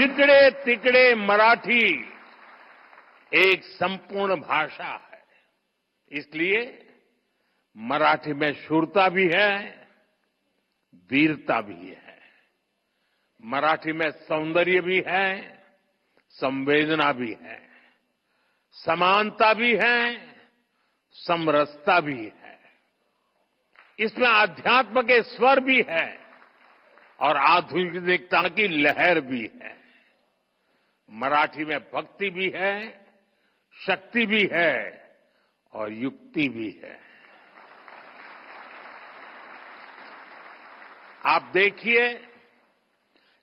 जिकडे तिकडे मराठी एक संपूर्ण भाषा है। इसलिए मराठी में शूरता भी है, वीरता भी है। मराठी में सौंदर्य भी है, संवेदना भी है, समानता भी है, समरसता भी है। इसमें आध्यात्म के स्वर भी है और आधुनिकता की लहर भी है। मराठी में भक्ति भी है, शक्ति भी है और युक्ति भी है। आप देखिए,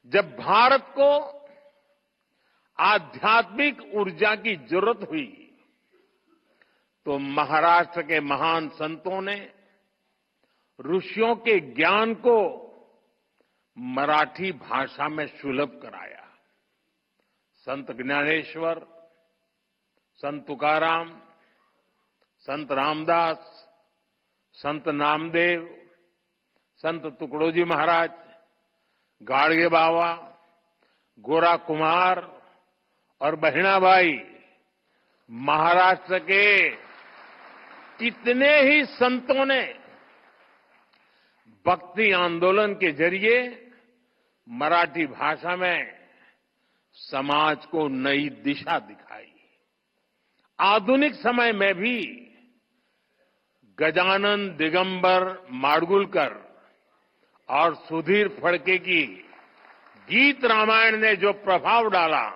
जब भारत को आध्यात्मिक ऊर्जा की जरूरत हुई तो महाराष्ट्र के महान संतों ने ऋषियों के ज्ञान को मराठी भाषा में सुलभ कराया। संत ज्ञानेश्वर, संत तुकाराम, संत रामदास, संत नामदेव, संत तुकडोजी महाराज, गाडगे बाबा, गोरा कुमार और बहिणाबाई, महाराष्ट्र के कितने ही संतों ने भक्ति आंदोलन के जरिए मराठी भाषा में समाज को नई दिशा दिखाई। आधुनिक समय में भी गजानन दिगंबर माडगुलकर और सुधीर फड़के की गीत रामायण ने जो प्रभाव डाला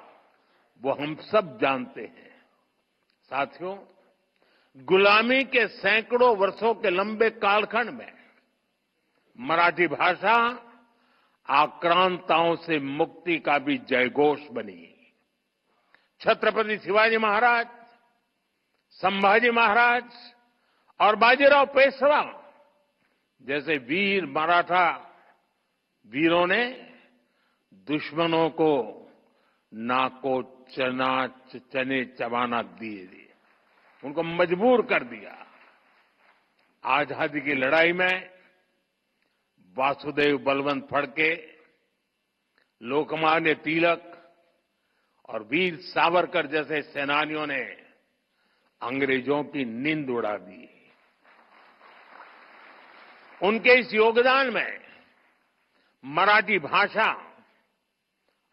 वो हम सब जानते हैं। साथियों, गुलामी के सैकड़ों वर्षों के लंबे कालखंड में मराठी भाषा आक्रांताओं से मुक्ति का भी जयघोष बनी। छत्रपति शिवाजी महाराज, संभाजी महाराज और बाजीराव पेशवा जैसे वीर मराठा वीरों ने दुश्मनों को नाको चने चबाना दिए, उनको मजबूर कर दिया। आजादी की लड़ाई में वासुदेव बलवंत फड़के, लोकमान्य तिलक और वीर सावरकर जैसे सेनानियों ने अंग्रेजों की नींद उड़ा दी। उनके इस योगदान में मराठी भाषा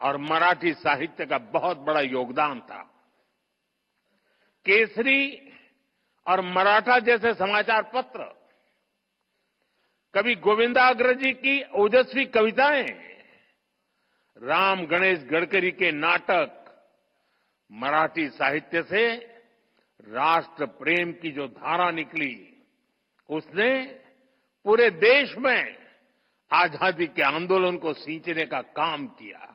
और मराठी साहित्य का बहुत बड़ा योगदान था। केसरी और मराठा जैसे समाचार पत्र, कवि गोविंदाग्रज जी की ओजस्वी कविताएं, राम गणेश गडकरी के नाटक, मराठी साहित्य से राष्ट्र प्रेम की जो धारा निकली उसने पूरे देश में आजादी के आंदोलन को सींचने का काम किया।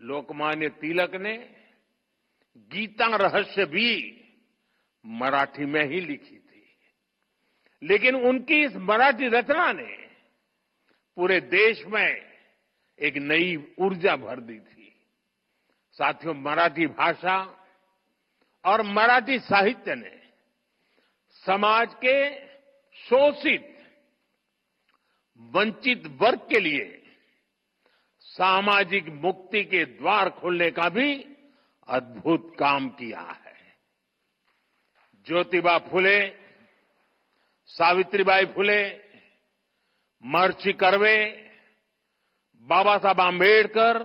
लोकमान्य तिलक ने गीता रहस्य भी मराठी में ही लिखी थी, लेकिन उनकी इस मराठी रचना ने पूरे देश में एक नई ऊर्जा भर दी थी। साथियों, मराठी भाषा और मराठी साहित्य ने समाज के शोषित, वंचित वर्ग के लिए सामाजिक मुक्ति के द्वार खोलने का भी अद्भुत काम किया है। ज्योतिबा फुले, सावित्रीबाई फुले, महर्षि कर्वे, बाबा साहब आंबेडकर,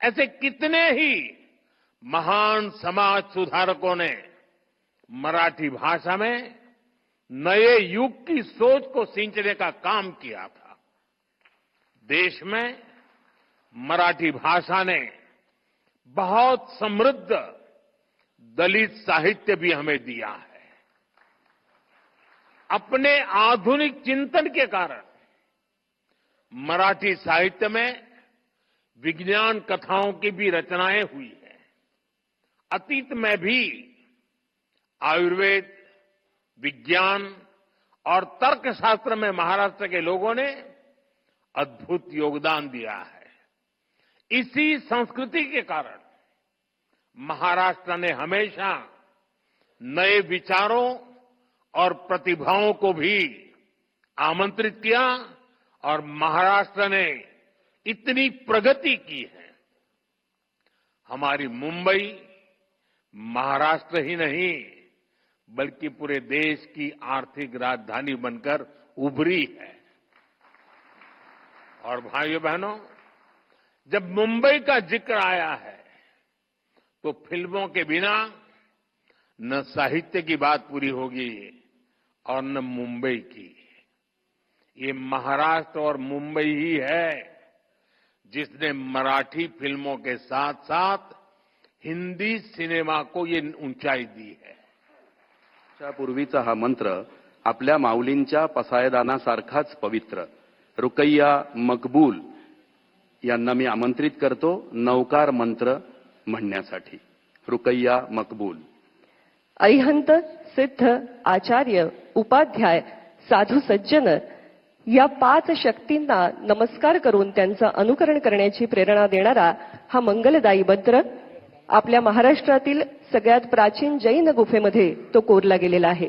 ऐसे कितने ही महान समाज सुधारकों ने मराठी भाषा में नए युग की सोच को सींचने का काम किया था। देश में मराठी भाषा ने बहुत समृद्ध दलित साहित्य भी हमें दिया है। अपने आधुनिक चिंतन के कारण मराठी साहित्य में विज्ञान कथाओं की भी रचनाएं हुई हैं। अतीत में भी आयुर्वेद, विज्ञान और तर्कशास्त्र में महाराष्ट्र के लोगों ने अद्भुत योगदान दिया है। इसी संस्कृति के कारण महाराष्ट्र ने हमेशा नए विचारों और प्रतिभाओं को भी आमंत्रित किया और महाराष्ट्र ने इतनी प्रगति की है। हमारी मुंबई महाराष्ट्र ही नहीं बल्कि पूरे देश की आर्थिक राजधानी बनकर उभरी है। और भाइयों बहनों, जब मुंबई का जिक्र आया है तो फिल्मों के बिना न साहित्य की बात पूरी होगी और न मुंबई की। ये महाराष्ट्र और मुंबई ही है जिसने मराठी फिल्मों के साथ साथ हिंदी सिनेमा को ये ऊंचाई दी है। पूर्वीचा हा मंत्र आपल्या माऊलींच्या पसायदानासारखाच पवित्र। रुकैया मकबूल यांना मी आमंत्रित करतो नौकार मंत्र म्हणण्यासाठी। रुकैया मकबूल। अरिहंत सिद्ध आचार्य उपाध्याय साधू सज्जन या 5 शक्तींना नमस्कार करून त्यांचं अनुकरण करण्याची प्रेरणा देणारा हा मंगलदायी मंत्र आपल्या महाराष्ट्रातील सगळ्यात प्राचीन जैन गुफेमध्ये तो कोरला गेलेला आहे।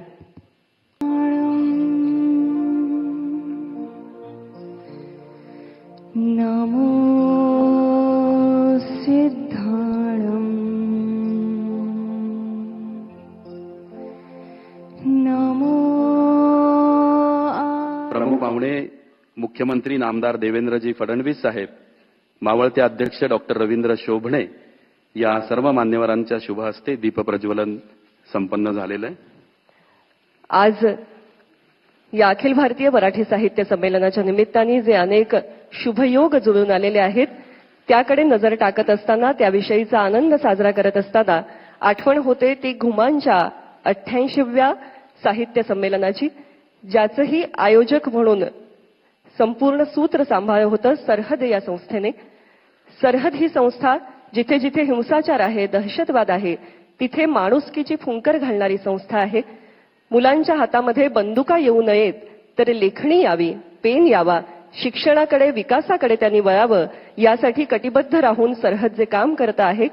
नमो सिद्धाणं नमो। प्रमुख पाहुणे मुख्यमंत्री नामदार देवेंद्रजी फडणवीस साहेब, मावळते अध्यक्ष डॉक्टर रवींद्र शोभणे या सर्व मान्यवरांच्या शुभ हस्ते दीपप्रज्वलन संपन्न झालेलं आहे। आज या अखिल भारतीय मराठी साहित्य संमेलनाच्या निमित्ताने जे अनेक शुभयोग जुळून आलेले आहेत त्याकडे नजर टाकत असताना, त्याविषयीचा आनंद साजरा करत असताना आठवण होते ती घुमांच्या 88व्या साहित्य संमेलनाची, ज्याचंही आयोजक म्हणून संपूर्ण सूत्र सांभाळलं होतं सरहद या संस्थेने। सरहद ही संस्था जिथे जिथे हिंसाचार आहे, दहशतवाद आहे, तिथे माणुसकीची फुंकर घालणारी संस्था आहे। मुलांच्या हातामध्ये बंदुका येऊ नयेत तर लेखणी यावी, पेन यावा, शिक्षणाकडे विकासाकडे त्यांनी वळावं यासाठी कटिबद्ध राहून सरहद जे काम करत आहे।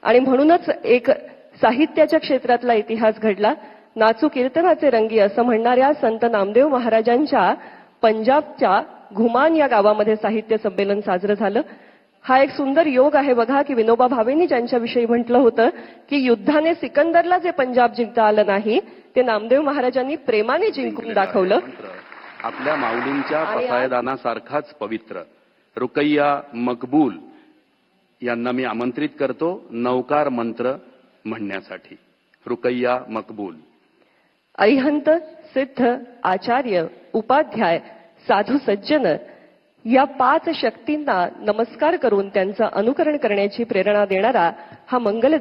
आणि म्हणूनच एक साहित्याच्या क्षेत्रातला इतिहास घडला। नाचू कीर्तनाचे रंगी असं म्हणणाऱ्या संत नामदेव महाराजांच्या पंजाबच्या घुमान या गावामध्ये साहित्य संमेलन साजरं झालं। हा एक सुंदर योग आहे बघा की विनोबा भावेंनी ज्यांच्याविषयी म्हटलं होतं की युद्धाने सिकंदरला जे पंजाब जिंकता आलं नाही ते नामदेव महाराजांनी प्रेमाने जिंकून दाखवलं। आपल्या माऊलींच्या पसायदानासारखाच पवित्र। रुकैया मकबूल यांना मी आमंत्रित करतो नौकार मंत्र म्हणण्यासाठी। रुकैया मकबूल। अरिहंत सिद्ध आचार्य उपाध्याय साधू सज्जन या 5 शक्तींना नमस्कार करून त्यांचं अनुकरण करण्याची प्रेरणा देणारा हा मंगलदायी